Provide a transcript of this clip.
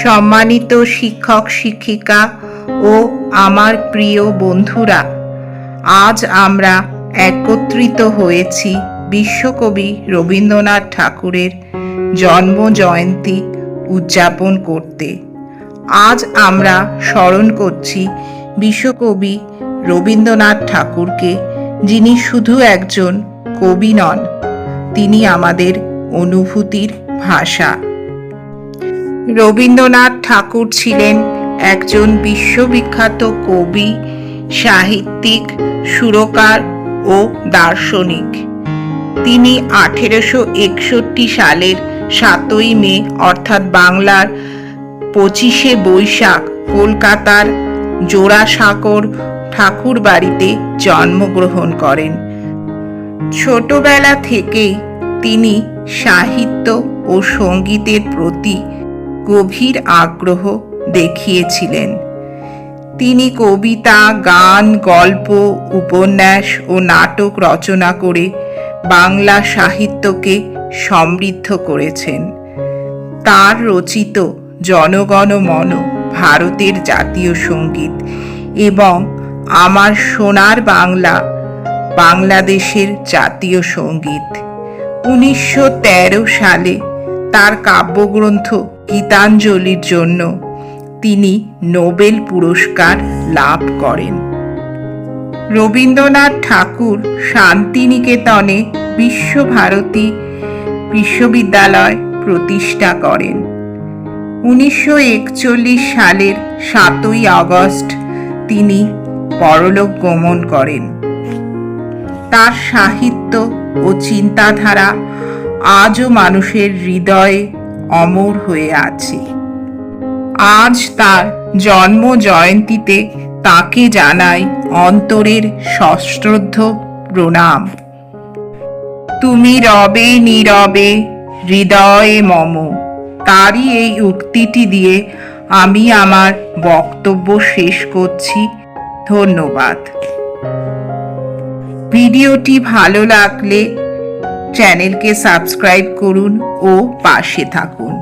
সম্মানিত শিক্ষক শিক্ষিকা ও আমার প্রিয় বন্ধুরা, আজ আমরা একত্রিত হয়েছি বিশ্বকবি রবীন্দ্রনাথ ঠাকুরের জন্ম জয়ন্তী উদযাপন করতে। আজ আমরা স্মরণ করছি বিশ্বকবি রবীন্দ্রনাথ ঠাকুরকে, যিনি শুধু একজন কবি নন, তিনি আমাদের অনুভূতির ভাষা। রবীন্দ্রনাথ ঠাকুর ছিলেন একজন বিশ্ববিখ্যাত কবি, সাহিত্যিক, সুরকার ও দার্শনিক। তিনি 1861 সালের 7ই মে অর্থাৎ বাংলার 25শে বৈশাখ কলকাতার জোড়াসাঁকোর ঠাকুর বাড়িতে জন্মগ্রহণ করেন। ছোটবেলা থেকেই তিনি সাহিত্য ও সঙ্গীতের প্রতি গভীর আগ্রহ দেখিয়েছিলেন। তিনি কবিতা, গান, গল্প, উপন্যাস ও নাটক রচনা করে বাংলা সাহিত্যকে সমৃদ্ধ করেছেন। তার রচিত জনগণ মন ভারতের জাতীয় সঙ্গীত এবং আমার সোনার বাংলা বাংলাদেশের জাতীয় সঙ্গীত। 1913 সালে তার কাব্যগ্রন্থ গীতাঞ্জলির জন্য তিনি নোবেল পুরস্কার লাভ করেন। রবীন্দ্রনাথ ঠাকুর শান্তিনিকেতনে বিশ্বভারতী বিশ্ববিদ্যালয় প্রতিষ্ঠা করেন। 1941 সালের 7ই আগস্ট তিনি পরলোক গমন করেন। তার সাহিত্য ও চিন্তাধারা আজও মানুষের হৃদয়ে অমর হয়ে আছে। আজ তার জন্ম জয়ন্তীতে তাকে জানাই অন্তরের সশ্রদ্ধ প্রণাম। তুমি রবে নীরবে হৃদয়ে মম, তারই এই উক্তিটি দিয়ে আমি আমার বক্তব্য শেষ করছি। ধন্যবাদ। ভিডিওটি ভালো লাগলে চ্যানেলকে সাবস্ক্রাইব করুন ও পাশে থাকুন।